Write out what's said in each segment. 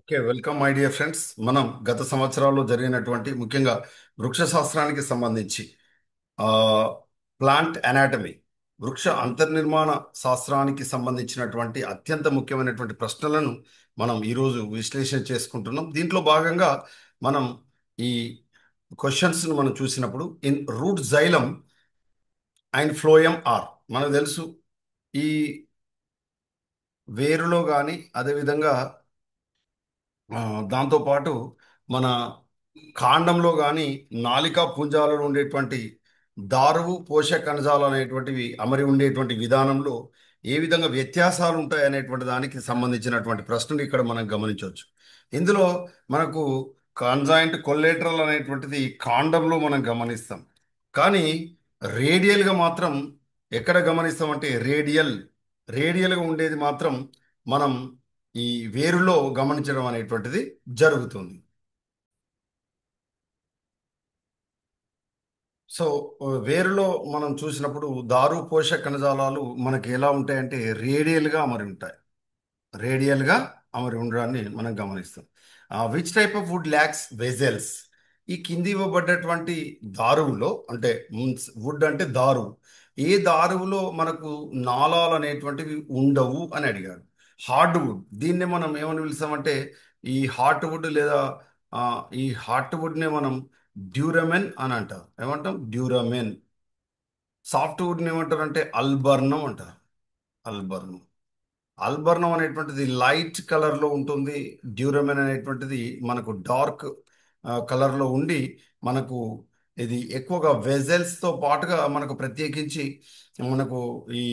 Okay, welcome my dear friends. మనం గత సంవత్సరాల్లో జరిగినటువంటి ముఖ్యంగా వృక్ష శాస్త్రానికి సంబంధించి ఆ, ప్లాంట్ అనాటమీ, వృక్ష అంతర్నిర్మాణ శాస్త్రానికి సంబంధించినటువంటి అత్యంత ముఖ్యమైనటువంటి ప్రశ్నలను మనం ఈరోజు విశ్లేషణ చేసుకుంటున్నాం. దీంట్లో భాగంగా మనం ఈ క్వశ్చన్స్ను మనం చూసినప్పుడు in root xylem and phloem are మనకు తెలుసు. ఈ వేరులో కానీ అదేవిధంగా ఆ, దాంతోపాటు మన కాండంలో కానీ నాలికా పుంజాలలో ఉండేటువంటి దారువు పోషక కణజాలు అనేటువంటివి అమరి ఉండేటువంటి విధానంలో ఏ విధంగా వ్యత్యాసాలు ఉంటాయి అనేటువంటి దానికి సంబంధించినటువంటి ప్రశ్నలు ఇక్కడ మనం గమనించవచ్చు. ఇందులో మనకు కాంజాయింట్ కొల్లేటరల్ అనేటువంటిది కాండంలో మనం గమనిస్తాం. కానీ రేడియల్గా మాత్రం ఎక్కడ గమనిస్తామంటే రేడియల్గా ఉండేది మాత్రం మనం ఈ వేరులో గమనించడం అనేటువంటిది జరుగుతుంది. సో వేరులో మనం చూసినప్పుడు దారు పోషక కణజాలాలు మనకి ఎలా ఉంటాయంటే రేడియల్గా అమరి ఉంటాయి. రేడియల్గా అమరి ఉండడాన్ని మనం గమనిస్తాం. Which type of would lakhs vessels? ఈ కింది ఇవ్వబడ్డటువంటి దారువులో అంటే వుడ్ అంటే దారువు, ఏ దారువులో మనకు నాళాలు అనేటువంటివి ఉండవు అని అడిగాడు. హార్డ్ వుడ్, దీన్ని మనం ఏమని పిలుస్తామంటే ఈ హార్ట్ వుడ్ లేదా ఆ, ఈ హార్ట్ వుడ్నే మనం డ్యూరమెన్ అని అంటాం. ఏమంటాం? డ్యూరమెన్. సాఫ్ట్ వుడ్ని ఏమంటారు అంటే అల్బర్నం అంటారు. అల్బర్నం. అల్బర్నం అనేటువంటిది లైట్ కలర్లో ఉంటుంది. డ్యూరమెన్ అనేటువంటిది మనకు డార్క్ కలర్లో ఉండి మనకు ఇది ఎక్కువగా వెజల్స్తో పాటుగా మనకు ప్రత్యేకించి మనకు ఈ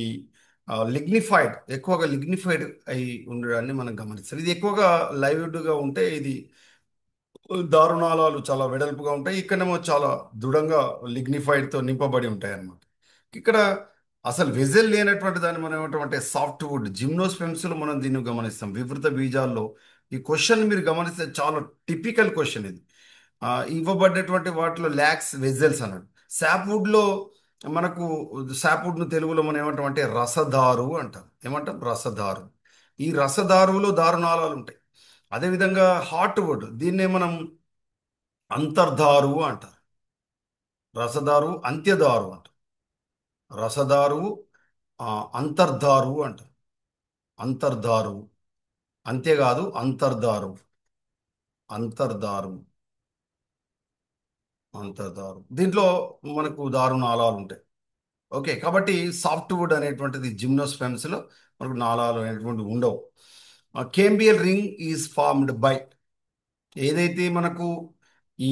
ఎక్కువగా లిగ్నిఫైడ్ అయి ఉండడాన్ని మనం గమనిస్తాం. ఇది ఎక్కువగా లైవ్డ్గా ఉంటే ఇది దారుణాలు చాలా వెడల్పుగా ఉంటాయి. ఇక్కడేమో చాలా దృఢంగా లిగ్నిఫైడ్తో నింపబడి ఉంటాయి అన్నమాట. ఇక్కడ అసలు వెజల్ లేనటువంటి దాన్ని మనం ఏమంటామంటే సాఫ్ట్ వుడ్. జిమ్నోస్పెమ్స్లో మనం దీన్ని గమనిస్తాం. వివృత బీజాల్లో ఈ క్వశ్చన్ మీరు గమనిస్తే చాలా టిపికల్ క్వశ్చన్ ఇది. ఇవ్వబడ్డటువంటి వాటిలో ల్యాక్స్ వెజల్స్ అన్నాడు. శాప్వుడ్లో మనకు శాప్వుడ్ను తెలుగులో మనం ఏమంటాం అంటే రసదారు అంటాం. ఏమంటాం? రసదారు. ఈ రసదారువులో దారుణాలు ఉంటాయి. అదేవిధంగా హార్ట్ వుడ్, దీన్నే మనం అంతర్దారువు అంటారు. రసదారు, అంత్యదారు అంటారు. రసదారువు, అంతర్దారువు అంటారు. అంతర్దారువు. అంతేకాదు, అంతర్దారువు. అంతర్దారువు. అంతర్దారువు. దీంట్లో మనకు దారు నాళాలు ఉంటాయి. ఓకే, కాబట్టి సాఫ్ట్వుడ్ అనేటువంటిది జిమ్నోస్పెమ్స్లో మనకు నాళాలు అనేటువంటివి ఉండవు. కేంబియల్ రింగ్ ఈజ్ ఫార్మ్డ్ బై, ఏదైతే మనకు ఈ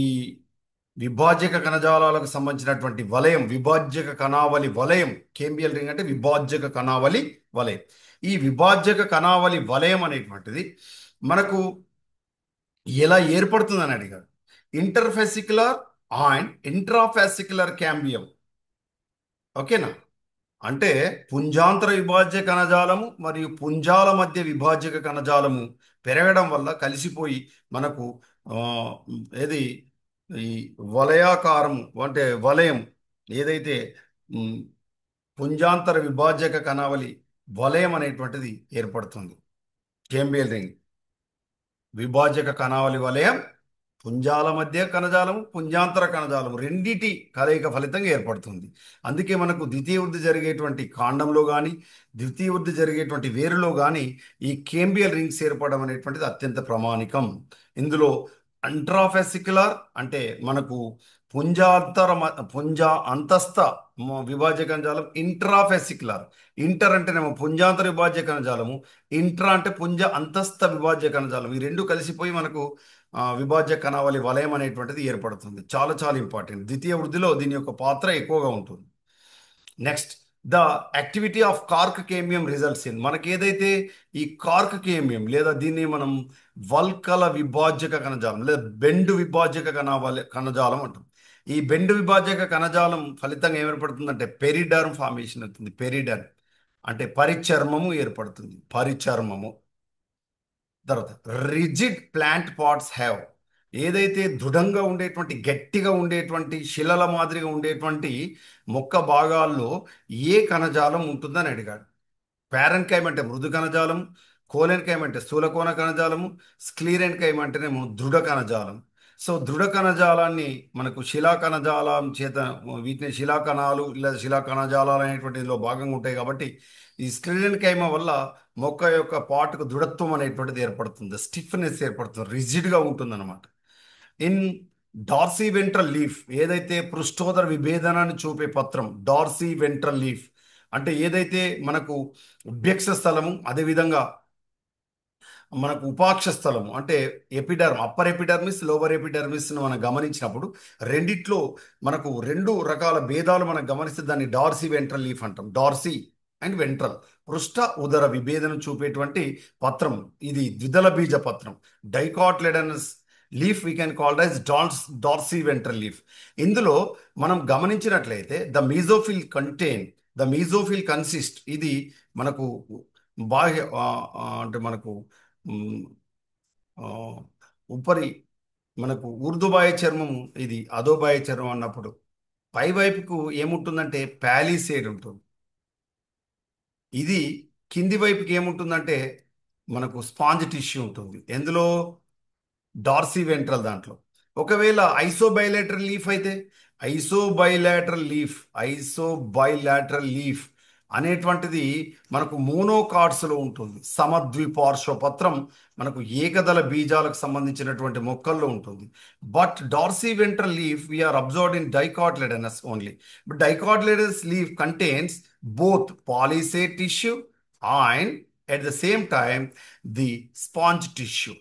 విభాజ్యక కణజాలాలకు సంబంధించినటువంటి వలయం, విభాజ్యక కణావళి వలయం. కేంబియల్ రింగ్ అంటే విభాజ్యక కణావళి వలయం. ఈ విభాజ్యక కణావళి వలయం అనేటువంటిది మనకు ఎలా ఏర్పడుతుందని అడిగాడు. ఇంటర్ఫెసిక్యులర్ అండ్ ఇంట్రాఫెసిక్యులర్ క్యాంబియం. ఓకేనా? అంటే పుంజాంతర విభాజ్య కణజాలము మరియు పుంజాల మధ్య విభాజ్యక కణజాలము పెరగడం వల్ల కలిసిపోయి మనకు ఆ, ఏది ఈ వలయాకారము అంటే వలయం ఏదైతే ఉమ్, పుంజాంతర విభాజ్యక కణావళి వలయం అనేటువంటిది ఏర్పడుతుంది. కేంబియల్ రింగ్ విభాజక కణావళి వలయం, పుంజాల మధ్య కణజాలము, పుంజాంతర కణజాలము రెండిటి కలయిక ఫలితంగా ఏర్పడుతుంది. అందుకే మనకు ద్వితీయ వృద్ధి జరిగేటువంటి కాండంలో కానీ ద్వితీయ వృద్ధి జరిగేటువంటి వేరులో కానీ ఈ కేంబియల్ రింగ్స్ ఏర్పడడం అనేటువంటిది అత్యంత ప్రామాణికం. ఇందులో అంట్రాఫెసిక్యులర్ అంటే మనకు పుంజాంతర పుంజ అంతస్థ విభాజ్య కణజాలం. ఇంట్రాఫెసిక్యులర్, ఇంటర్ అంటేనేమో పుంజాంతర విభాజ్య కణజాలము, ఇంట్రా అంటే పుంజ అంతస్థ విభాజ్య కణజాలం. ఈ రెండు కలిసిపోయి మనకు విభాజ్య కణావళి వలయం అనేటువంటిది ఏర్పడుతుంది. చాలా చాలా ఇంపార్టెంట్. ద్వితీయ వృద్ధిలో దీని యొక్క పాత్ర ఎక్కువగా ఉంటుంది. Next, the activity of cork cambium results in, మనకి ఏదైతే ఈ కార్క్ కేమియం లేదా దీన్ని మనం వల్కల విభాజ్యక కణజాలం లేదా బెండు విభాజ్యక కణజాలం అంటాం. ఈ బెండు విభాజ్యక కణజాలం ఫలితంగా ఏర్పడుతుందంటే పెరిడర్మ్ ఫార్మేషన్ అవుతుంది. పెరిడర్మ్ అంటే పరిచర్మము ఏర్పడుతుంది. పరిచర్మము. తర్వాత రిజిడ్ ప్లాంట్ పాట్స్ హ్యావ్, ఏదైతే దృఢంగా ఉండేటువంటి గట్టిగా ఉండేటువంటి శిలల మాదిరిగా ఉండేటువంటి మొక్క భాగాల్లో ఏ కణజాలం ఉంటుందని అడిగాడు. పారెన్కైమ్ అంటే మృదు కణజాలం, కోలెన్కైమ్ అంటే స్థూల కోణ కణజాలము, స్క్లీరెన్కైమ్ అంటేనేమో దృఢ కణజాలం. సో దృఢ కణజాలాన్ని మనకు శిలా కణజాలం చేత, వీటిని శిలా కణాలు లేదా శిలా కణజాలాలు అనేటువంటిలో భాగంగా ఉంటాయి కాబట్టి ఈ స్క్లీరెన్కైమ వల్ల మొక్క యొక్క పాటుకు దృఢత్వం అనేటువంటిది ఏర్పడుతుంది, స్టిఫ్నెస్ ఏర్పడుతుంది, రిజిడ్గా ఉంటుంది అనమాట. ఇన్ డార్సీ వెంట్రల్ లీఫ్, ఏదైతే పృష్ఠోదర విభేదనాన్ని చూపే పత్రం డార్సీ వెంట్రల్ లీఫ్ అంటే ఏదైతే మనకు ఉభ్యక్ష స్థలము, అదేవిధంగా మనకు ఉపాక్ష స్థలము అంటే అప్పర్ ఎపిడర్మిస్, లోవర్ ఎపిడర్మిస్ మనం గమనించినప్పుడు రెండిట్లో మనకు రెండు రకాల భేదాలు మనం గమనిస్తే దాన్ని డార్సీ వెంట్రల్ లీఫ్ అంటాం. డార్సీ అండ్ వెంట్రల్, పృష్ఠ ఉదర విభేదనం చూపేటువంటి పత్రం ఇది ద్విదళ బీజ పత్రం. Dicotyledonous leaf we can called as dorsiventral leaf. ఇందులో మనం గమనించినట్లయితే ద మీజోఫిల్ కన్సిస్ట్, ఇది మనకు బాహ్య అంటే మనకు మ్, ఆ, ఉపరి మనకు ఊర్ధ్వబాహ్య చర్మం, ఇది అధోబాహ్య చర్మం అన్నప్పుడు పై వైపుకు ఏముంటుందంటే ప్యాలిసేడ్ ఉంటుంది. ఇది కింది వైపుకి ఏముంటుందంటే మనకు స్పాంజ్ టిష్యూ ఉంటుంది. ఎందులో? డార్సీ వెంట్రల్ దాంట్లో. ఒకవేళ ఐసోబైలాటరల్ లీఫ్ అయితే, ఐసోబైలాటరల్ లీఫ్ ఐసోబైలాటరల్ లీఫ్ అనేటువంటిది మనకు మోనోకాట్స్లో ఉంటుంది. సమద్విపార్శ్వ పత్రం మనకు ఏకదళ బీజాలకు సంబంధించినటువంటి మొక్కల్లో ఉంటుంది. But dorsiventral leaf we are observed in dicotyledonous only. But dicotyledonous leaf contains both palisade tissue and at the same time the sponge tissue.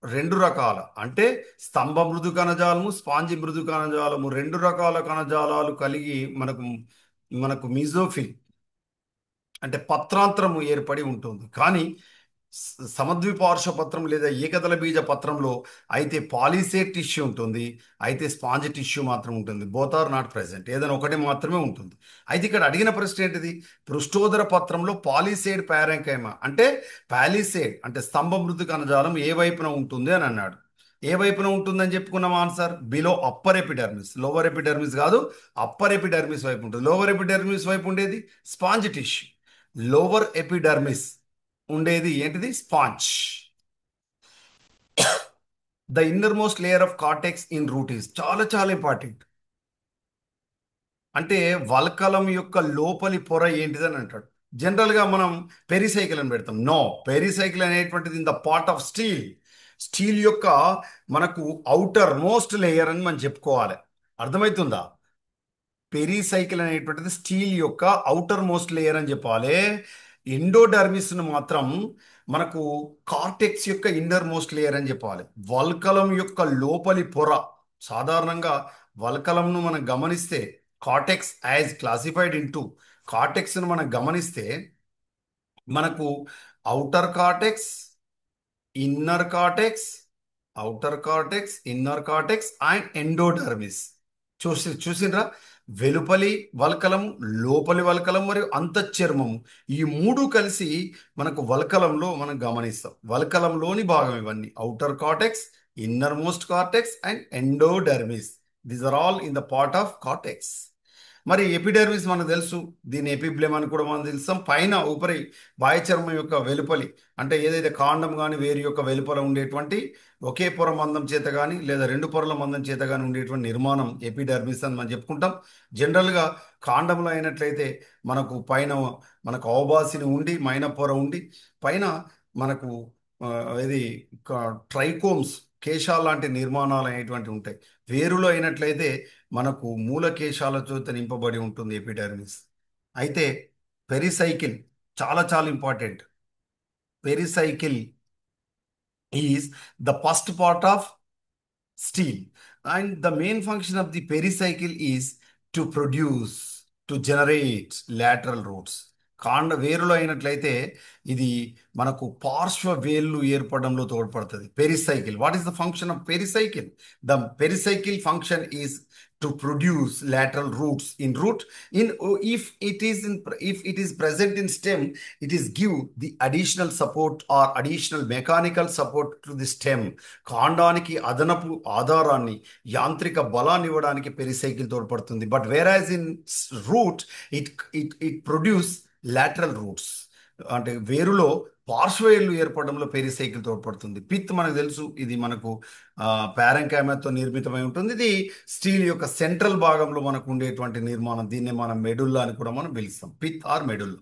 రెండు రకాల అంటే స్తంభ మృదు కణజాలము, స్పాంజి మృదు కణజాలము, రెండు రకాల కణజాలాలు కలిగి మనకు మనకు మీజోఫిల్ అంటే పత్రాంతరము ఏర్పడి ఉంటుంది. కానీ సమద్విపార్శ్వ పత్రం లేదా ఏకదళ బీజ పత్రంలో అయితే పాలిసేడ్ టిష్యూ ఉంటుంది, అయితే స్పాంజ్ టిష్యూ మాత్రం ఉంటుంది. బోత్ ఆర్ నాట్ ప్రెసెంట్, ఏదైనా ఒకటి మాత్రమే ఉంటుంది. అయితే ఇక్కడ అడిగిన ప్రశ్న ఏంటిది? పృష్ఠోదర పత్రంలో పాలిసేడ్ ప్యారెంకైమా అంటే పాలిసేడ్ అంటే స్తంభ మృదు కణజాలం ఏ వైపున ఉంటుంది అని అన్నాడు. ఏ వైపున ఉంటుందని చెప్పుకున్నాం answer below upper epidermis. Lower epidermis కాదు, అప్పర్ ఎపిడర్మిస్ వైపు ఉంటుంది. లోవర్ ఎపిడర్మిస్ వైపు ఉండేది స్పాంజ్ టిష్యూ, లోవర్ ఎపిడర్మిస్ ఉండేది ఏంటిది? Sponge. The innermost layer of cortex in root is, చాలా చాలా ఇంపార్టెంట్. అంటే వల్కలం యొక్క లోపలి పొర ఏంటిదని అంటాడు. జనరల్గా మనం పెరిసైకిల్ అని పెడతాం. నో, పెరిసైకిల్ అనేటువంటిది in the part of steel. Steel యొక్క మనకు అవుటర్ మోస్ట్ లేయర్ అని మనం చెప్పుకోవాలి. అర్థమవుతుందా? పెరిసైకిల్ అనేటువంటిది స్టీల్ యొక్క అవుటర్ మోస్ట్ లేయర్ అని చెప్పాలి. ఎండోడర్మిస్ను మాత్రం మనకు కార్టెక్స్ యొక్క ఇన్నర్ మోస్ట్ లేయర్ అని చెప్పాలి. వల్కలం యొక్క లోపలి పొర. సాధారణంగా వల్కలంను మనం గమనిస్తే కార్టెక్స్ యాజ్ క్లాసిఫైడ్ ఇంటూ, కార్టెక్స్ను మనం గమనిస్తే మనకు outer cortex, inner cortex, inner cortex and endodermis. చూసిండ్రా? వెలుపలి వల్కలము, లోపలి వల్కలం మరియు అంతఃచర్మము, ఈ మూడు కలిసి మనకు వల్కలంలో మనం గమనిస్తాం. వల్కలంలోని భాగం ఇవన్నీ: outer cortex, innermost cortex and endodermis. These are all in the part of cortex. మరి ఎపిడెర్మిస్ మనకు తెలుసు, దీని ఎపిబ్లెమ్ అని కూడా మనం తెలుస్తాం. పైన ఉపరి బాహ్య చర్మం యొక్క వెలుపలి అంటే ఏదైతే కాండం కానీ వేరు యొక్క వెలుపల ఉండేటువంటి ఒకే పొర మందం చేత కానీ లేదా రెండు పొరల మందం చేత కానీ ఉండేటువంటి నిర్మాణం ఎపిడెర్మిస్ అని మనం చెప్పుకుంటాం. జనరల్గా కాండంలో అయినట్లయితే మనకు పైన మనకు అవబాసిని ఉండి మైన పొర ఉండి పైన మనకు ఆ, ఇది ట్రైకోమ్స్, కేశాలు లాంటి నిర్మాణాలు అనేటువంటి ఉంటాయి. వేరులో అయినట్లయితే మనకు మూలకేశాలతో నింపబడి ఉంటుంది ఎపిడెర్మిస్. అయితే పెరిసైకిల్ చాలా చాలా important. Pericycle is the first part of steel, and the main function of the pericycle is to generate lateral roots. కాండ వేరులో అయినట్లయితే ఇది మనకు పార్శ్వ వేళ్ళు ఏర్పడంలో తోడ్పడుతుంది. Pericycle, what is the function of pericycle? The pericycle function is to produce lateral roots in root. If it is present in stem, it is give the additional support or additional mechanical support to the stem. కాండానికి అదనపు ఆధారాన్ని, యాంత్రిక బలాన్ని ఇవ్వడానికి pericycle తోడ్పడుతుంది. But whereas in root it produce lateral roots. అంటే వేరులో పార్శ్వయులు ఏర్పడడంలో pericycle తోడ్పడుతుంది. పిత్ మనకు తెలుసు, ఇది మనకు పారెంకైమాతో నిర్మితమై ఉంటుంది. ఇది స్టీల్ యొక్క సెంట్రల్ భాగంలో మనకు ఉండేటువంటి నిర్మాణం. దీన్ని మనం మెడుల్లా అని కూడా మనం పిలుస్తాం, pith or medulla.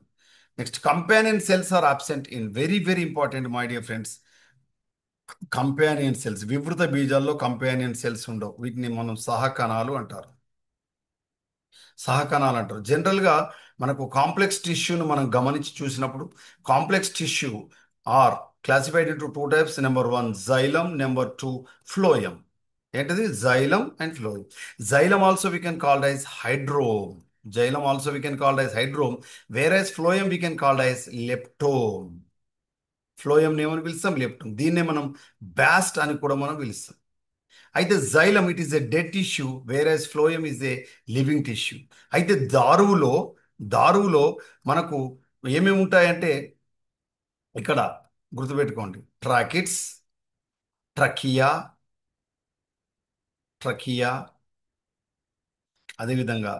Next, companion cells are absent in, very very important my dear friends. Companion cells, వివృత బీజాల్లో కంపానియన్ సెల్స్ ఉండవు. వీటిని మనం సహకణాలు అంటారు. సహకణాలు అంటారు. జనరల్గా మనకు కాంప్లెక్స్ టిష్యూను మనం గమనించి చూసినప్పుడు, complex tissue are classified into two types. Number one xylem, number two phloem. ఏంటది? Xylem and phloem. Xylem also we can called as hadrome. Xylem also we can called as hadrome, whereas phloem we can called as leptome. Phloem ఏమని పిలుస్తాం? లెప్టోమ్. దీన్నే మనం biased అని కూడా మనం పిలుస్తాం. అయితే xylem it is a dead tissue, whereas phloem is a living tissue. అయితే దారువులో మనకు ఏమేమి ఉంటాయంటే, ఇక్కడ గుర్తుపెట్టుకోండి, ట్రకియా ట్రకియా అదేవిధంగా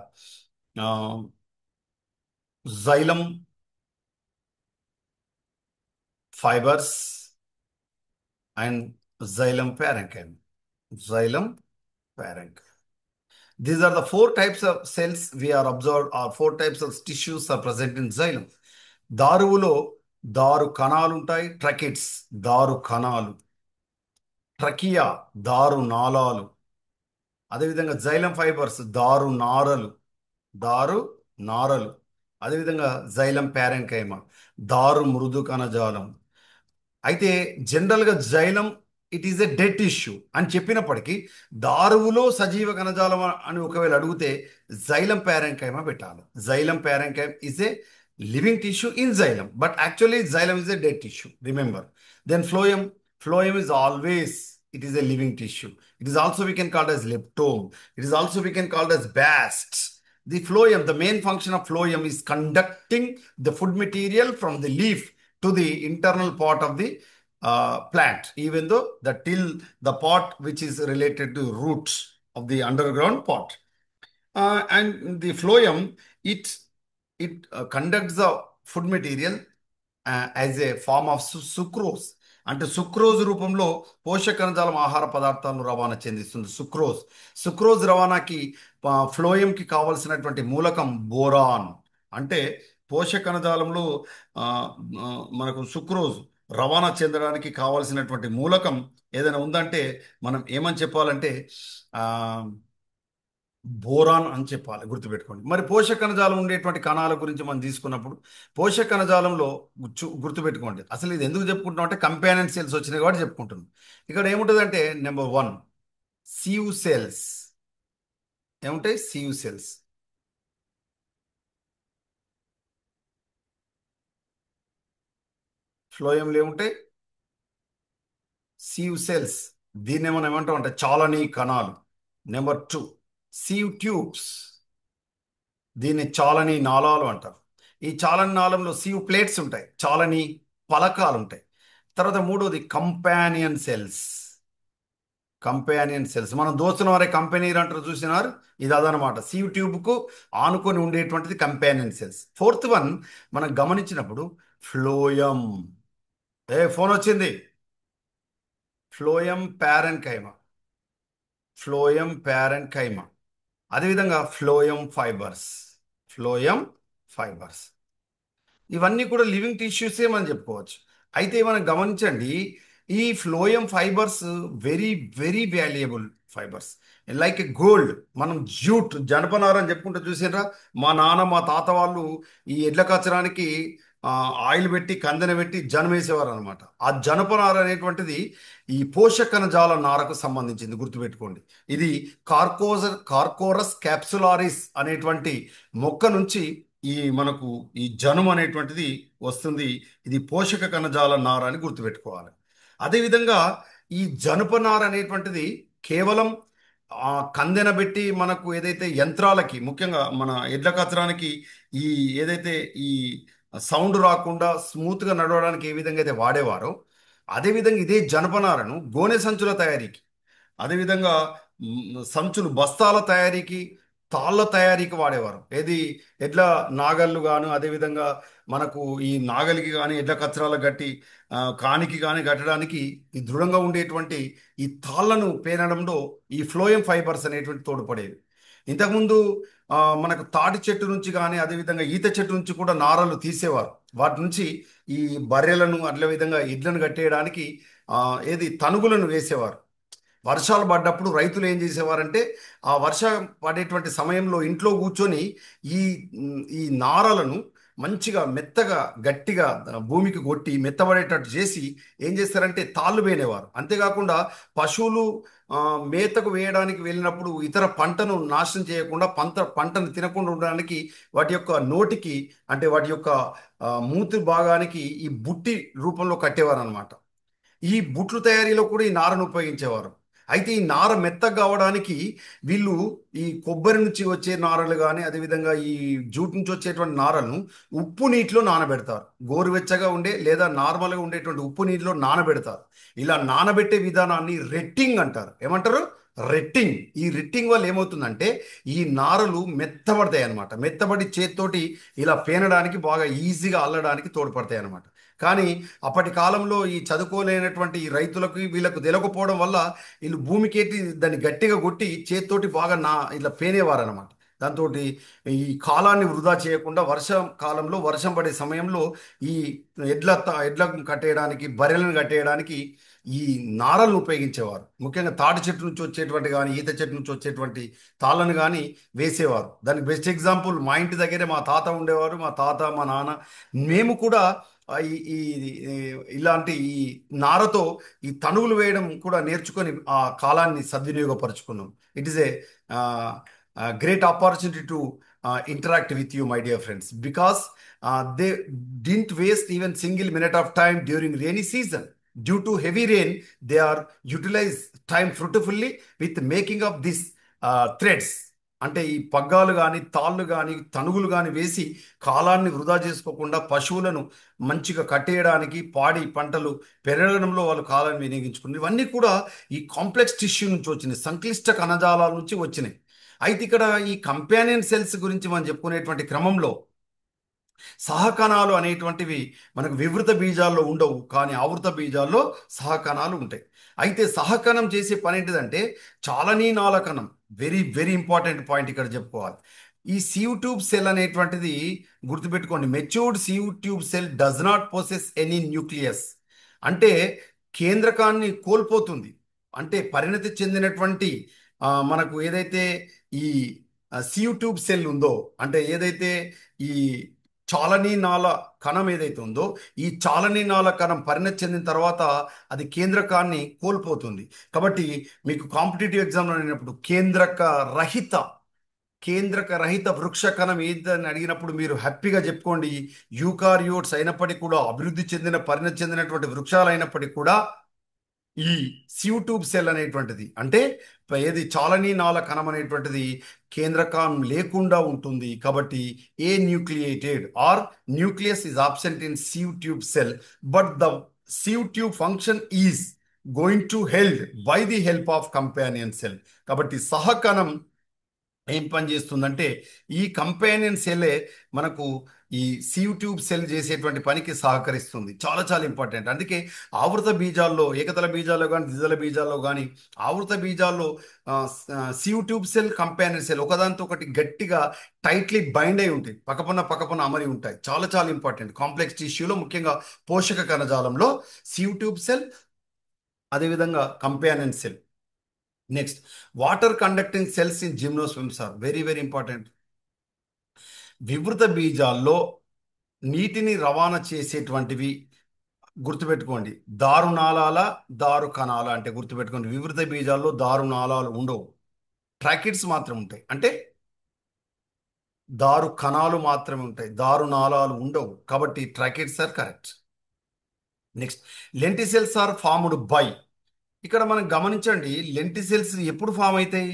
ఆ, xylem fibres and xylem parenchyma. Xylem parenchyma. These are the four types of cells we are observed, or four types of tissues are present in xylem. దారువులో దారు కణాలు ఉంటాయి. ట్రకిట్స్ దారు కణాలు, ట్రకియా దారు నాళాలు, అదేవిధంగా జైలం ఫైబర్స్ దారు నారలు, అదేవిధంగా జైలం ప్యారెంకైమ దారు మృదు కణజాలం. అయితే జనరల్గా xylem it is a dead tissue అని చెప్పినప్పటికీ, దారువులో సజీవ కణజాలం అని ఒకవేళ అడిగితే జైలం ప్యారెంకైమ పెట్టాలి. Xylem parenchyma is a living tissue in xylem, but actually xylem is a dead tissue, remember. Then phloem is always, it is a living tissue. It is also we can call it as leptome. It is also we can call it as bast. The phloem, the main function of phloem is conducting the food material from the leaf to the internal part of the plant, even though the part which is related to roots of the underground part. And the phloem, it conducts the food material as a form of sucrose. అంటే sucrose రూపంలో పోషక కణజాలం ఆహార పదార్థాలను రవాణా చెందిస్తుంది. Sucrose రవాణాకి ఫ్లోయంకి కావలసినటువంటి మూలకం boron. అంటే పోషక కణజాలంలో ఆ, ఆ, మనకు సుక్రోజ్ రవాణా చెందడానికి కావలసినటువంటి మూలకం ఏదైనా ఉందంటే మనం ఏమని చెప్పాలంటే ఆ, బోరాన్ అని చెప్పాలి, గుర్తుపెట్టుకోండి. మరి పోషక కణజాలం ఉండేటువంటి కణాల గురించి మనం తీసుకున్నప్పుడు, పోషక కణజాలంలో గుర్తుపెట్టుకోండి, అసలు ఇది ఎందుకు చెప్పుకుంటున్నాం అంటే కంపానియన్ సెల్స్ వచ్చినాయి కాబట్టి చెప్పుకుంటున్నాం. ఇక్కడ ఏముంటుందంటే నెంబర్ వన్ సియు సెల్స్. ఏముంటాయి? Sieve cells. ఫ్లోయంలో ఏముంటాయి? Sieve cells. దీన్ని మనం ఏమంటాం అంటే చాలని కణాలు. నెంబర్ టూ సియు ట్యూబ్స్, దీన్ని చాలని నాళాలు అంటారు. ఈ చాలని నాళంలో సియు ప్లేట్స్ ఉంటాయి, చాలని పలకాలు ఉంటాయి. తర్వాత మూడోది కంపానియన్ సెల్స్. మనం దోస్తున్న వారే కంపెనీలు అంటారు, చూసినారు? ఇది అదనమాట, సియు ట్యూబ్కు ఆనుకొని ఉండేటువంటిది కంపానియన్ సెల్స్. ఫోర్త్ వన్ మనం గమనించినప్పుడు ఫ్లోయం. ఫోన్ వచ్చింది. ఫ్లోయం ప్యారెన్కైమా, ఫ్లోయం ప్యారెన్కైమా, అదేవిధంగా ఫ్లోయం ఫైబర్స్. ఇవన్నీ కూడా లివింగ్ టిష్యూసే మనం చెప్పుకోవచ్చు. అయితే మనం గమనించండి, ఈ phloem fibres very very valuable fibres, like gold. మనం జనపనార అని చెప్పుకుంటూ చూసారా? మా తాత వాళ్ళు ఈ ఎడ్ల కచ్చడానికి ఆయిల్ పెట్టి కందెన పెట్టి జనం వేసేవారు అనమాట. ఆ జనపనార అనేటువంటిది ఈ పోషక కణజాల నారకు సంబంధించింది, గుర్తుపెట్టుకోండి. ఇది కార్కోరస్ క్యాప్సులారిస్ అనేటువంటి మొక్క నుంచి మనకు ఈ జనుము అనేటువంటిది వస్తుంది. ఇది పోషక కణజాల నార అని గుర్తుపెట్టుకోవాలి. అదేవిధంగా ఈ జనపనార అనేటువంటిది కేవలం కందెన పెట్టి మనకు ఏదైతే యంత్రాలకి, ముఖ్యంగా మన ఎడ్ల కచ్చడానికి ఈ ఏదైతే ఈ సౌండ్ రాకుండా స్మూత్గా నడవడానికి ఏ విధంగా అయితే వాడేవారో, అదేవిధంగా ఇదే జనపనారను గోనె సంచుల తయారీకి, అదేవిధంగా సంచులు బస్తాల తయారీకి, తాళ్ళ తయారీకి వాడేవారు. ఏది? ఎడ్ల నాగళ్ళు గాను, అదేవిధంగా మనకు ఈ నాగలికి కానీ ఎడ్ల కచరాలకు కట్టి కానికి కానీ కట్టడానికి ఈ దృఢంగా ఉండేటువంటి ఈ తాళ్ళను పేనడంలో ఈ ఫ్లోయం ఫైబర్స్ అనేటువంటి తోడ్పడేవి. ఇంతకుముందు మనకు తాటి చెట్టు నుంచి కానీ అదేవిధంగా ఈత చెట్టు నుంచి కూడా నారలు తీసేవారు. వాటి నుంచి ఈ బర్రెలను అట్ల విధంగా ఎడ్లను కట్టేయడానికి ఆ, ఏది తనుగులను వేసేవారు. వర్షాలు పడ్డప్పుడు రైతులు ఏం చేసేవారంటే ఆ వర్షం పడేటువంటి సమయంలో ఇంట్లో కూర్చొని ఈ ఈ నారలను మంచిగా మెత్తగా గట్టిగా భూమికి కొట్టి మెత్తబడేటట్టు చేసి ఏం చేస్తారంటే తాళ్ళు వేనేవారు. అంతేకాకుండా పశువులు ఆ, మేతకు వేయడానికి వెళ్ళినప్పుడు ఇతర పంటను నాశనం చేయకుండా పంటను తినకుండా ఉండడానికి వాటి యొక్క నోటికి అంటే వాటి యొక్క మూతి భాగానికి ఈ బుట్టి రూపంలో కట్టేవారు అనమాట. ఈ బుట్లు తయారీలో కూడా ఈ నారను ఉపయోగించేవారు. అయితే ఈ నార మెత్తగా కావడానికి వీళ్ళు ఈ కొబ్బరి నుంచి వచ్చే నారలు కానీ అదేవిధంగా ఈ జూట్ నుంచి వచ్చేటువంటి నారలను ఉప్పు నీటిలో నానబెడతారు. గోరువెచ్చగా ఉండే లేదా నార్మల్గా ఉండేటువంటి ఉప్పు నీటిలో నానబెడతారు. ఇలా నానబెట్టే విధానాన్ని రెట్టింగ్ అంటారు. ఏమంటారు? రెట్టింగ్. ఈ రెట్టింగ్ వల్ల ఏమవుతుందంటే ఈ నారలు మెత్తబడతాయి అన్నమాట. మెత్తబడి చేత్తోటి ఇలా పేనడానికి బాగా ఈజీగా అల్లడానికి తోడ్పడతాయి అన్నమాట. కానీ అప్పటి కాలంలో ఈ చదువుకోలేనటువంటి ఈ రైతులకు వీళ్ళకు తెలియకపోవడం వల్ల వీళ్ళు భూమికేటి దాన్ని గట్టిగా కొట్టి చేత్తోటి బాగా ఇలా పేనేవారు అనమాట. దాంతో ఈ కాలాన్ని వృధా చేయకుండా వర్షం కాలంలో వర్షం పడే సమయంలో ఈ ఎడ్లకు కట్టేయడానికి బర్రెలను కట్టేయడానికి ఈ నారలను ఉపయోగించేవారు. ముఖ్యంగా తాటి చెట్టు నుంచి వచ్చేటువంటి కానీ ఈత చెట్టు నుంచి వచ్చేటువంటి తాళ్ళను కానీ వేసేవారు. దానికి బెస్ట్ ఎగ్జాంపుల్ మా ఇంటి దగ్గరే మా తాత ఉండేవారు. మా తాత మా నాన్న మేము కూడా ఆ ఈ ఈ ఇలాంటి ఈ నారతో ఈ తణుగులు వేయడం కూడా నేర్చుకొని ఆ కాలాన్ని సద్వినియోగపరుచుకున్నాం. It is a great opportunity to interact with you, my dear friends, because they didn't waste even single minute of time during rainy season. Due to heavy rain, they are utilized time fruitfully with making of these threads. అంటే ఈ పగ్గాలు కానీ తాళ్ళు కానీ తనుగులు కానీ వేసి కాలాన్ని వృధా చేసుకోకుండా పశువులను మంచిగా కట్టేయడానికి పాడి పంటలు పెరగడంలో వాళ్ళు కాలాన్ని వినియోగించుకున్నారు. ఇవన్నీ కూడా ఈ కాంప్లెక్స్ టిష్యూ నుంచి వచ్చినాయి, సంక్లిష్ట కణజాలాల నుంచి వచ్చినాయి. అయితే ఇక్కడ ఈ కంపానియన్ సెల్స్ గురించి మనం చెప్పుకునేటువంటి క్రమంలో సహకణాలు అనేటువంటివి మనకు వివృత బీజాల్లో ఉండవు, కానీ ఆవృత బీజాల్లో సహకణాలు ఉంటాయి. అయితే సహకణం చేసే పని ఏంటిదంటే చాలనీనాళ కణం. వెరీ వెరీ ఇంపార్టెంట్ పాయింట్ ఇక్కడ చెప్పుకోవాలి. ఈ సీవ్ ట్యూబ్ సెల్ అనేటువంటిది గుర్తుపెట్టుకోండి. Matured sieve tube cell does not possess any nucleus. అంటే కేంద్రకాన్ని కోల్పోతుంది. అంటే పరిణతి చెందినటువంటి మనకు ఏదైతే ఈ సీవ్ ట్యూబ్ సెల్ ఉందో, అంటే ఏదైతే ఈ చాలనీనాళ కణం ఏదైతే ఉందో ఈ చాలనీనాళ కణం పరిణతి చెందిన తర్వాత అది కేంద్రకాన్ని కోల్పోతుంది. కాబట్టి మీకు కాంపిటేటివ్ ఎగ్జామ్లో అయినప్పుడు కేంద్రక రహిత వృక్ష కణం ఏంటని అడిగినప్పుడు మీరు హ్యాపీగా చెప్పుకోండి, యూకారియోట్స్ అయినప్పటికీ కూడా అభివృద్ధి చెందిన పరిణతి చెందినటువంటి వృక్షాలు అయినప్పటికీ కూడా ఈ సీవ్ ట్యూబ్ సెల్ అనేటువంటిది అంటే ఏది చాలనీనాళ కణం అనేటువంటిది కేంద్రకం లేకుండా ఉంటుంది. కాబట్టి anucleated or nucleus is absent in sieve tube cell, but the sieve tube function is going to held by the help of companion cell. కాబట్టి సహకణం ఏం పని చేస్తుందంటే ఈ కంపానియన్ సెల్లే మనకు ఈ సీవ్ ట్యూబ్ సెల్ చేసేటువంటి పనికి సహకరిస్తుంది. చాలా చాలా ఇంపార్టెంట్. అందుకే ఆవృత బీజాల్లో ఏకదళ బీజాల్లో కానీ ద్విదళ బీజాల్లో కానీ ఆవృత బీజాల్లో sieve tube cell companion cell ఒకదానితో ఒకటి గట్టిగా టైట్లీ బైండ్ అయి ఉంటాయి, పక్కపన్న అమరి ఉంటాయి. చాలా చాలా ఇంపార్టెంట్ కాంప్లెక్స్ టిష్యూలో, ముఖ్యంగా పోషక కణజాలంలో సీవ్ ట్యూబ్ సెల్ అదేవిధంగా companion cell. Next, water conducting cells in gymnosperms are very very important. వివృత బీజాల్లో నీటిని రవాణా చేసేటువంటివి గుర్తుపెట్టుకోండి. దారునాళాల దారు కణాల అంటే గుర్తుపెట్టుకోండి, వివృత బీజాల్లో దారునాళాలు ఉండవు, ట్రాకిడ్స్ మాత్రం ఉంటాయి. అంటే దారు కణాలు మాత్రమే ఉంటాయి, దారునాళాలు ఉండవు. కాబట్టి tracheids are correct. Next, lenticels are formed by. ఇక్కడ మనం గమనించండి, లెంటిసెల్స్ ఎప్పుడు ఫామ్ అవుతాయి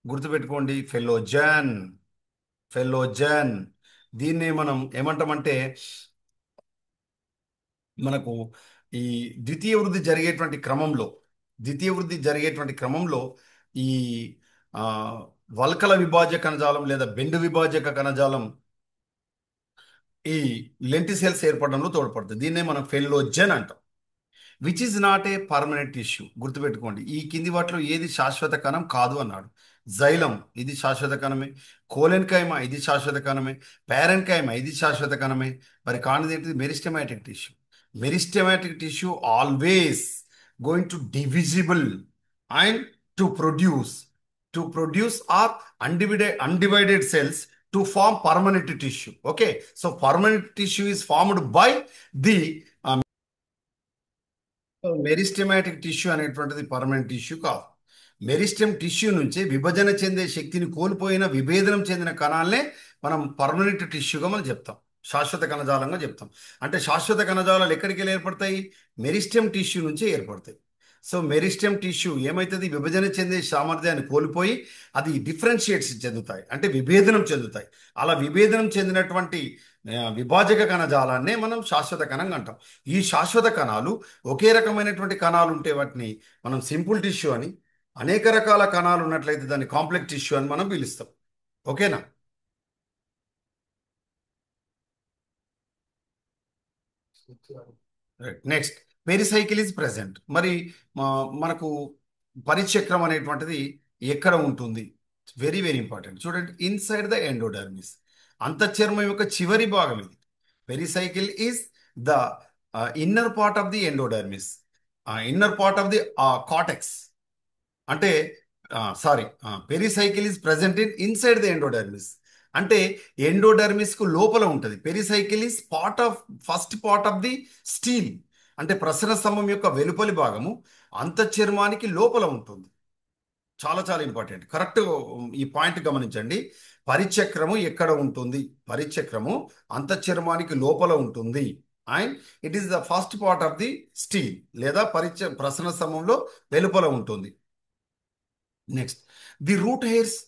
గుర్తుపెట్టుకోండి, ఫెల్లోజన్. దీన్ని మనం ఏమంటామంటే మనకు ఈ ద్వితీయ వృద్ధి జరిగేటువంటి క్రమంలో ఈ ఆ, వల్కల విభాజక కణజాలం లేదా బెండు విభాజక కణజాలం ఈ లెంటిసెల్స్ ఏర్పడడంలో తోడ్పడుతుంది. దీన్నే మనం ఫెల్లోజెన్ అంటాం. Which is not a permanent issue. గుర్తుపెట్టుకోండి, ఈ కింది వాటిలో ఏది శాశ్వత కణం కాదు అన్నాడు. జైలం ఇది శాశ్వత కణమే, కోలెన్కైమా ఇది శాశ్వత కణమే, ప్యారెన్కైమా ఇది శాశ్వత కణమే. మరి కానిది ఏంటిది? Meristematic tissue. Meristematic tissue always going to divisible and to produce are undivided cells to form permanent tissue. Okay, so permanent tissue is formed by the meristematic tissue అనేటువంటిది పర్మనెంట్ టిష్యూ కాదు. మెరిస్టెమ్ టిష్యూ నుంచి విభజన చెందే శక్తిని కోల్పోయిన విభేదనం చెందిన కణాలనే మనం permanent టిష్యూగా మనం చెప్తాం, శాశ్వత కణజాలంగా చెప్తాం. అంటే శాశ్వత కణజాలాలు ఎక్కడికి వెళ్ళి ఏర్పడతాయి? మెరిస్టెమ్ టిష్యూ నుంచి ఏర్పడతాయి. సో మెరిస్టెమ్ టిష్యూ ఏమవుతుంది? విభజన చెందే సామర్థ్యాన్ని కోల్పోయి అది డిఫరెన్షియేట్స్ చెందుతాయి, అంటే విభేదనం చెందుతాయి. అలా విభేదనం చెందినటువంటి విభాజక కణజాలాన్నే మనం శాశ్వత కణంగా అంటాం. ఈ శాశ్వత కణాలు ఒకే రకమైనటువంటి కణాలు ఉంటే వాటిని మనం సింపుల్ టిష్యూ అని, అనేక రకాల కణాలు ఉన్నట్లయితే దాన్ని కాంప్లెక్స్ టిష్యూ అని మనం పిలుస్తాం. ఓకేనా? Next, pericycle is present. మరి మనకు పరిచక్రం అనేటువంటిది ఎక్కడ ఉంటుంది? Very very important. చూడండి, ఇన్సైడ్ ద ఎండోడర్మిస్, అంతఃచర్మం యొక్క చివరి భాగం ఇది. Pericycle is the inner part of the endodermis, inner part of the cortex. అంటే sorry, pericycle is present in inside the endodermis. అంటే ఎండోడర్మిస్ కు లోపల ఉంటుంది. Pericycle is part of first part of the stele. అంటే ప్రసరణ స్తంభం యొక్క వెలుపలి భాగము అంతఃచర్మానికి లోపల ఉంటుంది. చాలా చాలా ఇంపార్టెంట్. కరెక్ట్, ఈ పాయింట్ గమనించండి. పరిచక్రము ఎక్కడ ఉంటుంది? పరిచక్రము అంతఃచర్మానికి లోపల ఉంటుంది. And it is the first part of the steel, లేదా ప్రసరణ స్తంభంలో వెలుపల ఉంటుంది. Next, the root hairs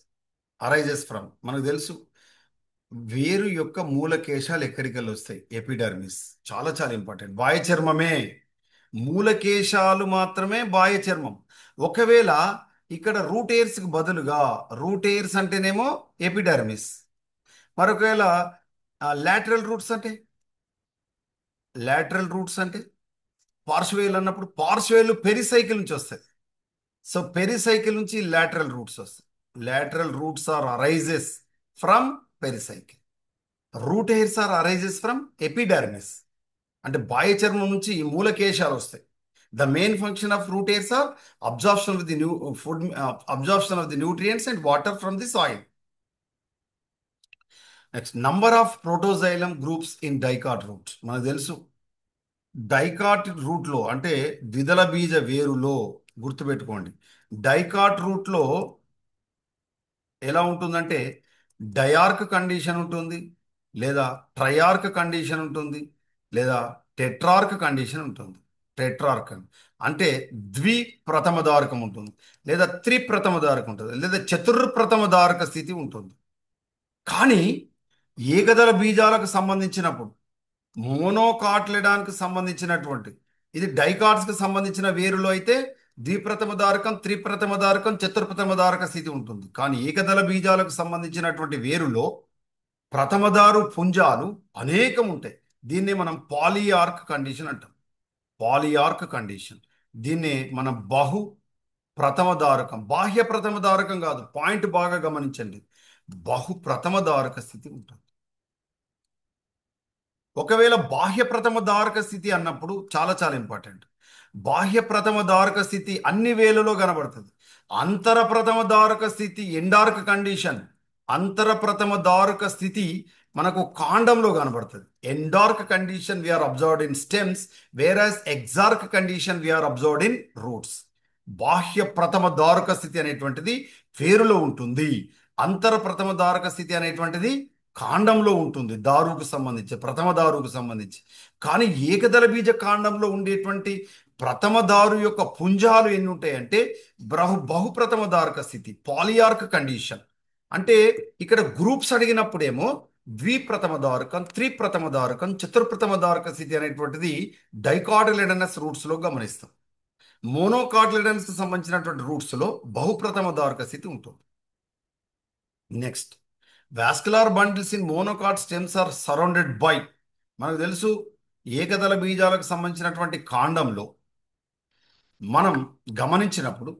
arises from, మనకు తెలుసు వేరు యొక్క మూలకేశాలు ఎక్కడికి వెళ్ళి వస్తాయి? ఎపిడర్మిస్. చాలా చాలా ఇంపార్టెంట్. బాహ్య చర్మమే, మూలకేశాలు మాత్రమే బాహ్య చర్మం. ఒకవేళ ఇక్కడ రూట్ హెయిర్స్కి బదులుగా, రూట్ హెయిర్స్ అంటేనేమో ఎపిడర్మిస్, మరొకవేళ లాటరల్ రూట్స్ అంటే, లాటరల్ రూట్స్ అంటే పార్శ్వేలు అన్నప్పుడు పార్శ్వేలు పెరిసైకిల్ నుంచి వస్తాయి. సో పెరిసైకిల్ నుంచి లాటరల్ రూట్స్ వస్తాయి. Lateral roots are arises from pericycle. Root hairs are arises from epidermis. అంటే బాహ్య చర్మం నుంచి ఈ మూలకేశాలు వస్తాయి. The main function of root hairs are absorption of the new food, absorption of the nutrients and water from the soil. Next, number of protoxylem groups in dicot route. మనకు తెలుసు dicot రూట్లో, అంటే ద్విదళ బీజ వేరులో, గుర్తుపెట్టుకోండి, డైకాట్ రూట్లో ఎలా ఉంటుందంటే డయార్క్ condition ఉంటుంది, లేదా ట్రయార్క్ కండిషన్ ఉంటుంది, లేదా టెట్రార్క్ కండిషన్ ఉంటుంది. టెట్రార్క్ అంటే ద్విప్రథమ దారకం ఉంటుంది, లేదా త్రిప్రథమ దారకం ఉంటుంది, లేదా చతుర్ప్రథమ దారక స్థితి ఉంటుంది. కానీ ఏకదళ బీజాలకు సంబంధించినప్పుడు, మోనోకాట్లెడాన్కి సంబంధించినటువంటి, ఇది డైకాట్స్కి సంబంధించిన వేరులో అయితే ద్విప్రథమ దారకం, త్రిప్రథమ దారకం, చతుర్ప్రథమ దారక స్థితి ఉంటుంది. కానీ ఏకదళ బీజాలకు సంబంధించినటువంటి వేరులో ప్రథమదారు పుంజాలు అనేకం ఉంటాయి. దీన్ని మనం పాలియార్క్ కండిషన్ అంటాం. పాలియార్క్ కండిషన్. దీన్ని మనం బహు ప్రథమ దారకం, బాహ్య ప్రథమ దారకం కాదు. పాయింట్ బాగా గమనించండి, బహు ప్రథమ దారక స్థితి ఉంటుంది. ఒకవేళ బాహ్య ప్రథమ దారక స్థితి అన్నప్పుడు చాలా చాలా ఇంపార్టెంట్. బాహ్య ప్రథమ దారక స్థితి అన్ని వేలలో కనబడుతుంది. అంతర ప్రథమ దారక స్థితి ఎండార్క్ కండిషన్, అంతర ప్రథమ దారక స్థితి మనకు కాండంలో కనబడుతుంది. Endarch condition we are observed in stems, whereas exarch condition we are observed in roots. బాహ్య ప్రథమ దారక స్థితి అనేటువంటిది వేరులో ఉంటుంది. అంతర ప్రథమ దారక స్థితి అనేటువంటిది కాండంలో ఉంటుంది, దారుకు సంబంధించి, ప్రథమ దారుకు సంబంధించి. కానీ ఏకదళ బీజ కాండంలో ఉండేటువంటి ప్రథమ దారు యొక్క పుంజాలు ఎన్ని ఉంటాయంటే బహుప్రథమ దారక స్థితి, పాలియార్క్ కండిషన్. అంటే ఇక్కడ గ్రూప్స్ అడిగినప్పుడేమో ద్విప్రథమ దారకం, త్రిప్రథమ దారకం, చతుర్ప్రథమ దారక స్థితి అనేటువంటిది డైకాటిలిడనస్ రూట్స్ లో గమనిస్తాం. మోనోకాటిలిడన్స్ కి సంబంధించినటువంటి రూట్స్ లో బహుప్రథమ దారక స్థితి ఉంటుంది. Next, vascular bundles in monocot stems are surrounded by, మనకు తెలుసు ఏకదళ బీజాలకు సంబంధించినటువంటి కాండంలో మనం గమనించినప్పుడు,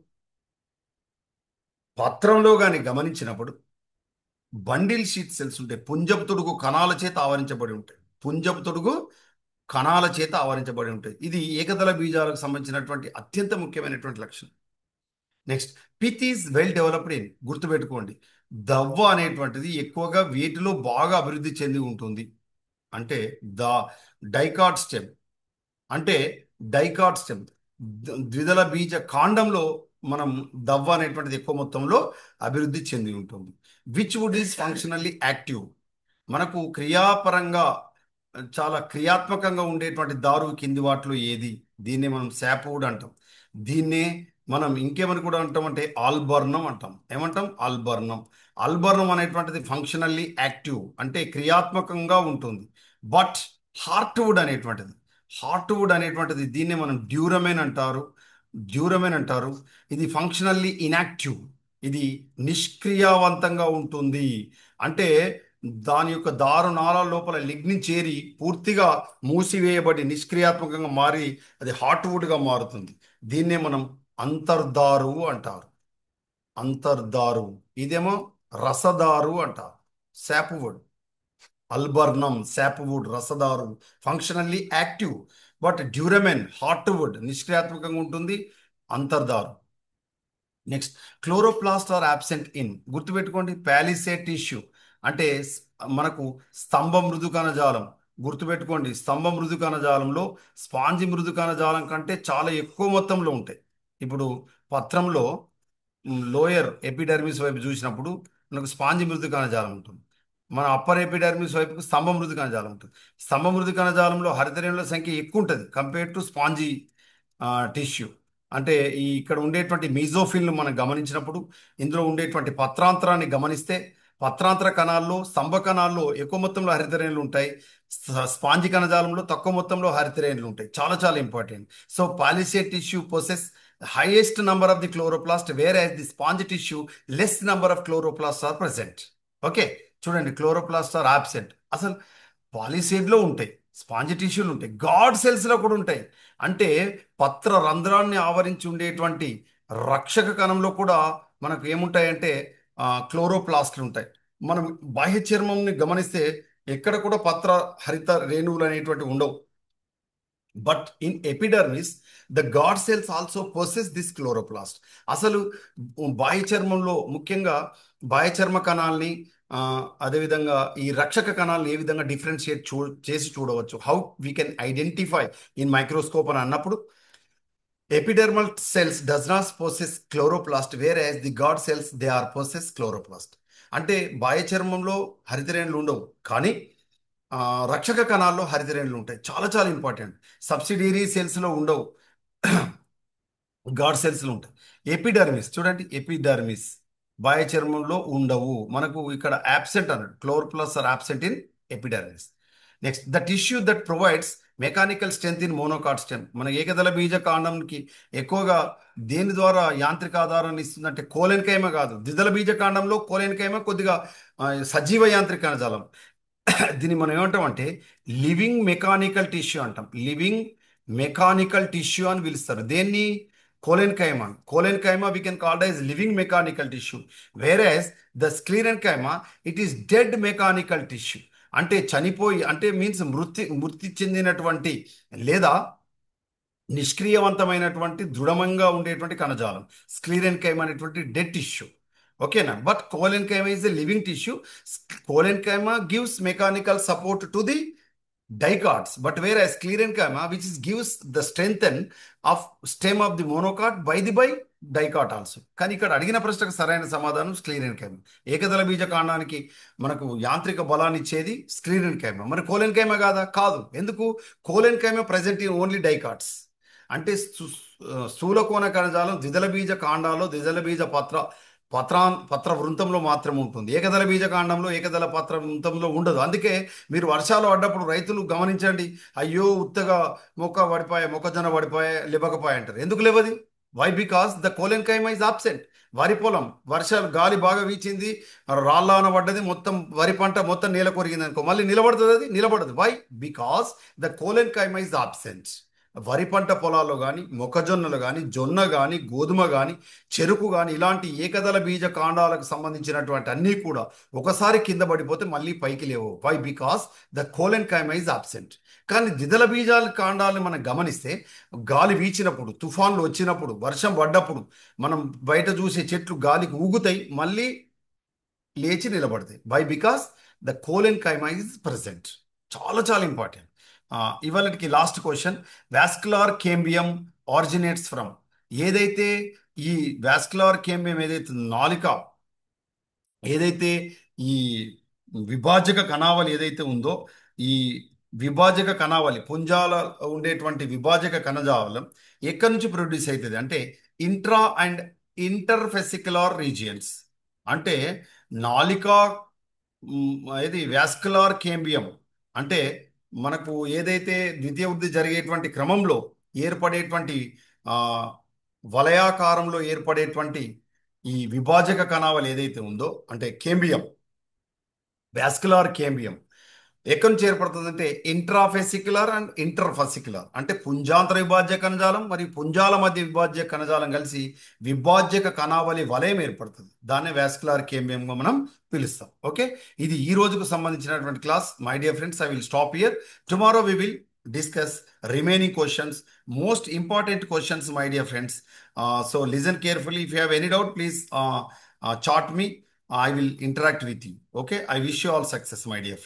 పత్రంలో కానీ గమనించినప్పుడు బండిల్ షీట్ సెల్స్ ఉంటాయి, పుంజపు తొడుగు కణాల చేత ఆవరించబడి ఉంటాయి. పుంజపు తొడుగు కణాల చేత ఆవరించబడి ఉంటాయి. ఇది ఏకదళ బీజాలకు సంబంధించినటువంటి అత్యంత ముఖ్యమైనటువంటి లక్షణం. Next, pith is well developed in, గుర్తుపెట్టుకోండి, దవ్వ అనేటువంటిది ఎక్కువగా వీటిలో బాగా అభివృద్ధి చెంది ఉంటుంది. అంటే ద డైకాట్ స్టెమ్, అంటే డైకాట్ స్టెమ్, ద్విదళ బీజ కాండంలో మనం దవ్వ అనేటువంటిది ఎక్కువ మొత్తంలో అభివృద్ధి చెంది ఉంటుంది. Which wood is functionally active, మనకు క్రియాపరంగా చాలా క్రియాత్మకంగా ఉండేటువంటి దారు కింది వాటిలో ఏది? దీన్నే మనం శాపవుడ్ అంటాం. దీన్నే మనం ఇంకేమని కూడా అంటాం అంటే ఆల్బర్నం అంటాం. ఏమంటాం? ఆల్బర్నం. ఆల్బర్నం అనేటువంటిది ఫంక్షనల్లీ యాక్టివ్, అంటే క్రియాత్మకంగా ఉంటుంది. బట్ హార్ట్వుడ్ అనేటువంటిది, హార్ట్వుడ్ అనేటువంటిది దీన్నే మనం డ్యూరమెన్ అంటారు. డ్యూరమెన్ అంటారు. ఇది ఫంక్షనల్లీ ఇనాక్టివ్, ఇది నిష్క్రియావంతంగా ఉంటుంది. అంటే దాని యొక్క దారుణాల లోపల లిగ్నిన్ చేరి పూర్తిగా మూసివేయబడి నిష్క్రియాత్మకంగా మారి అది హార్ట్వుడ్గా మారుతుంది. దీన్నే మనం అంతర్దారు అంటారు. అంతర్దారు. ఇదేమో రసదారు అంటారు. శాప్వుడ్, అల్బర్నం, శాప్వుడ్, రసదారు, functionally active, but duramen heartwood నిష్క్రియాత్మకంగా ఉంటుంది. అంతర్దారు. Next, chloroplast are absent in, గుర్తుపెట్టుకోండి, ప్యాలిసేడ్ టిష్యూ అంటే మనకు స్తంభ మృదు కణజాలం. గుర్తుపెట్టుకోండి, స్తంభ మృదు కణజాలంలో స్పాంజి మృదు కణజాలం కంటే చాలా ఎక్కువ మొత్తంలో ఉంటాయి. ఇప్పుడు పత్రంలో లోయర్ ఎపిడర్మిస్ వైపు చూసినప్పుడు మనకు స్పాంజి మృదు కణజాలం ఉంటుంది. మన అప్పర్ ఎపిడర్మిస్ వైపుకు స్తంభ మృదు కణజాలం ఉంటుంది. స్తంభ మృదు కణజాలంలో హరితరేణుల సంఖ్య ఎక్కువ ఉంటుంది కంపేర్ టు స్పాంజీ టిష్యూ. అంటే ఈ ఇక్కడ ఉండేటువంటి మీజోఫిల్ను మనం గమనించినప్పుడు, ఇందులో ఉండేటువంటి పత్రాంతరాన్ని గమనిస్తే పత్రాంతర కణాల్లో, స్తంభ కణాల్లో ఎక్కువ మొత్తంలో హరితరేణులు ఉంటాయి. స్పాంజి కణజాలంలో తక్కువ మొత్తంలో హరితరేణులు ఉంటాయి. చాలా చాలా important. So palisade tissue possess highest number of the chloroplast, whereas the sponge tissue less number of chloroplasts are present. Okay, చూడండి, క్లోరోప్లాస్ట్ ఆర్ ఆబ్సెంట్. అసలు పాలిసేడ్లో ఉంటాయి, స్పాంజ్ టిష్యూలు ఉంటాయి, గాడ్ సెల్స్లో కూడా ఉంటాయి. అంటే పత్ర రంధ్రాన్ని ఆవరించి ఉండేటువంటి రక్షక కణంలో కూడా మనకు ఏముంటాయంటే క్లోరోప్లాస్ట్లు ఉంటాయి. మనం బాహ్య చర్మంని గమనిస్తే ఎక్కడ కూడా పత్ర హరిత రేణువులు అనేటువంటి ఉండవు. But in epidermis the God cells also possess this chloroplast. అసలు బాహ్య చర్మంలో ముఖ్యంగా బాహ్య చర్మ కణాలని అదేవిధంగా ఈ రక్షక కణాలను ఏ విధంగా డిఫరెన్షియేట్ చేసి చూడవచ్చు, how we can identify in microscope అని అన్నప్పుడు, epidermal cells does not possess chloroplast, whereas the guard cells they are possess chloroplast. అంటే బాహ్య చర్మంలో హరితరేణులు ఉండవు, కానీ రక్షక కణాల్లో హరితరేణులు ఉంటాయి. చాలా చాలా ఇంపార్టెంట్. సబ్సిడియరీ సెల్స్లో ఉండవు, గాడ్ సెల్స్లో ఉంటాయి. ఎపిడర్మిస్ చూడండి, ఎపిడర్మిస్ బాహ్య చర్మంలో ఉండవు. మనకు ఇక్కడ యాబ్సెంట్ అన్నాడు, chloroplast are absent in epidermis. Next, the tissue that provides mechanical strength in monocot stem. మన ఏకదళ బీజ కాండంకి ఎక్కువగా దేని ద్వారా యాంత్రిక ఆధారాన్ని ఇస్తుందంటే కోలెన్కైమ కాదు. ద్విదళ బీజ కాండంలో కోలెన్కైమ కొద్దిగా సజీవ యాంత్రిక కణజాలం. దీన్ని మనం ఏమంటాం అంటే లివింగ్ మెకానికల్ టిష్యూ అంటాం. లివింగ్ మెకానికల్ టిష్యూ అని పిలుస్తారు దేన్ని? Collenchyma. Collenchyma we can called as living mechanical tissue, whereas the sclerenchyma it is dead mechanical tissue. అంటే చనిపోయి, అంటే మీన్స్ మృతి చెందినటువంటి లేదా నిష్క్రియవంతమైనటువంటి దృఢంగా ఉండేటువంటి కణజాలం స్క్లీరెన్కైమా అనేటువంటి డెడ్ టిష్యూ. ఓకేనా? But collenchyma is a living tissue. Collenchyma gives mechanical support to the dicots, but whereas sclerenchyma which is gives the strengthen of stem of the monocot by dicot also. కానీ ఇక్కడ అడిగిన ప్రశ్నకు సరైన సమాధానం స్క్లీరెన్కైమ. ఏకదళ బీజ కాండానికి మనకు యాంత్రిక బలాన్ని ఇచ్చేది స్క్లీరెన్కైమ. మరి కోలెన్కైమ కాదా? కాదు. ఎందుకు? కోలెన్కైమ ప్రజెంట్ ఇన్ ఓన్లీ డైకాట్స్. అంటే స్థూలకోణ కణజాలం ద్విదళ బీజ కాండాలో ద్విదళ బీజ పత్ర వృంతంలో మాత్రం ఉంటుంది. ఏకదళ బీజకాండంలో ఏకదళ పత్ర వృంతంలో ఉండదు. అందుకే మీరు వర్షాలు పడ్డప్పుడు రైతులు గమనించండి, అయ్యో ఉత్తగా మొక్కజొన్న పడిపోయా లేవకపోయా అంటారు. ఎందుకు లేవది? Why? Because the collenchyma is absent. వరి పొలం, వర్షాలు గాలి బాగా వీచింది, రాళ్ళాన పడ్డది, మొత్తం వరి పంట మొత్తం నేల కొరిగింది అనుకో, మళ్ళీ నిలబడుతుంది, అది నిలబడదు. Why? Because the collenchyma is absent. వరి పంట పొలాల్లో కానీ, మొక్కజొన్నలు కానీ, జొన్న కానీ, గోధుమ కానీ, చెరుకు కానీ, ఇలాంటి ఏకదళ బీజ కాండాలకు సంబంధించినటువంటి అన్నీ కూడా ఒకసారి కింద పడిపోతే మళ్ళీ పైకి లేవు. Why? Because the collenchyma is absent. కానీ ద్విదళ బీజాల కాండాలను మనం గమనిస్తే, గాలి వీచినప్పుడు, తుఫాన్లు వచ్చినప్పుడు, వర్షం పడ్డప్పుడు మనం బయట చూసే చెట్లు గాలికి ఊగుతాయి, మళ్ళీ లేచి నిలబడతాయి. Why? Because the collenchyma is present. చాలా చాలా ఇంపార్టెంట్. ఇవాళకి last question. Vascular cambium originates from. ఏదైతే ఈ వాస్కులార్ కేంబియం ఏదైతే నాలిక, ఏదైతే ఈ విభాజక కణావళి ఏదైతే ఉందో, ఈ విభాజక కణావళి పుంజాల ఉండేటువంటి విభాజక కణజాలం ఎక్కడి నుంచి ప్రొడ్యూస్ అవుతుంది అంటే ఇంట్రా అండ్ ఇంటర్ఫెసిక్యులర్ రీజియన్స్. అంటే నాలిక, ఏది వాస్కులార్ కేంబియం అంటే మనకు ఏదైతే ద్వితీయ వృద్ధి జరిగేటువంటి క్రమంలో ఏర్పడేటువంటి ఆ, వలయాకారంలో ఏర్పడేటువంటి ఈ విభాజక కణావళి ఏదైతే ఉందో అంటే కేంబియం, వాస్కులార్ కేంబియం ఎక్కడి నుంచి ఏర్పడుతుందంటే ఇంట్రాఫెసిక్యులర్ అండ్ ఇంటర్ఫసిక్యులర్, అంటే పుంజాంతర విభాజ్య కణజాలం మరియు పుంజాల మధ్య విభాజ్య కణజాలం కలిసి విభాజ్యక కణావళి వలయం ఏర్పడుతుంది. దాన్నే వాస్కులార్ కేంబియంగా మనం పిలుస్తాం. ఓకే, ఇది ఈ రోజుకు సంబంధించినటువంటి class. My dear friends, I will stop here. Tomorrow we will discuss remaining questions, most important questions, my dear friends. So listen carefully. If you have any doubt, please chat me. I will interact with you. Okay, I wish you all success, my dear friends.